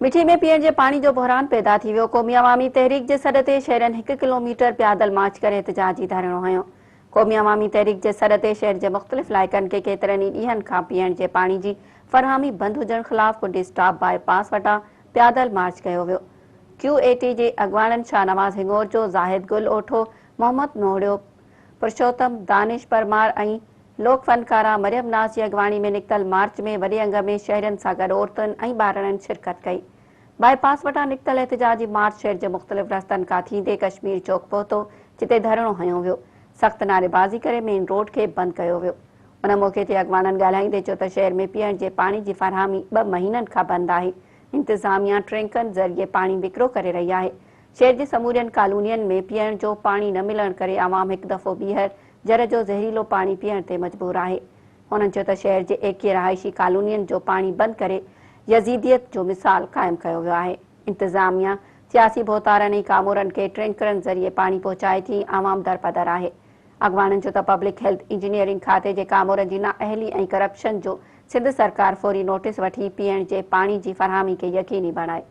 मिठी में पीअण जे पानी जो बहरान पैदा थी वियो। क़ौमी अवामी तहरीक जे सॾ ते शहरनि 1 किलोमीटर पैदल मार्च करे एहतजाजी धरणो हयो। क़ौमी अवामी तहरीक जे सॾ ते शहर जे मुख़्तलिफ़ इलाइक़नि खे केतिरनि ई ॾींहनि खां पीअण जे पानी जी फ़रहामी बंदि हुजण ख़िलाफ़ कुंडी स्टॉप बाईपास वटां पैदल मार्च कयो वियो। QAT जे अॻवाननि शाहनवाज़ हिंगोर जो, ज़ाहिद गुल ओठो, मोहम्मद नोहड़ियो, पुरुषोत्तम दानिश परमार ऐं लोक फनकारा मरियम नाज़ जी अॻवानी में निकितल मार्च में वॾे अंग में शहरनि सां गॾु औरतुनि ऐं ॿारनि शिरकत कई। बाईपास वटां निकितल एहतजाजी मार्च शहर जे मुख़्तलिफ़ रस्तनि खां थींदे कश्मीर चौक पहुतो, जिते धरणो हयो वियो। सख़्त नारेबाज़ी करे मेन रोड खे बंदि कयो वियो। उन मौक़े ते अॻवाननि ॻाल्हाईंदे चयो त शहर में पीअण जे पाणी जी फ़रहामी 2 महीननि खां बंदि आहे। इंतिज़ामिया टैंकरनि ज़रिए पाणी विकिरो करे रही आहे। शहर जी समूरियुनि कॉलोनियुनि में पीअण जो पाणी न मिलण करे आवाम हिकु दफ़ो ॿीहर जर जो ज़हरीलो पाणी पीअण ते मजबूर आहे। हुननि चयो त शहर जे 21 रहाइशी कॉलोनियुनि जो पाणी बंदि करे यज़ीदियत जो मिसाल क़ाइमु कयो वियो आहे। इंतिज़ामिया सियासी बोतारनि ऐं कामोरनि खे टैंकरनि ज़रिए पाणी पहुचाए थी, आवाम दरपदर आहे। अॻवाननि चयो त पब्लिक हेल्थ इंजीनियरिंग खाते जे कामोरनि जी नाअहली ऐं करप्शन जो सिंध सरकार फौरी नोटिस वठी पीअण जे पाणी जी फ़रहामी खे यकीनी बणाए।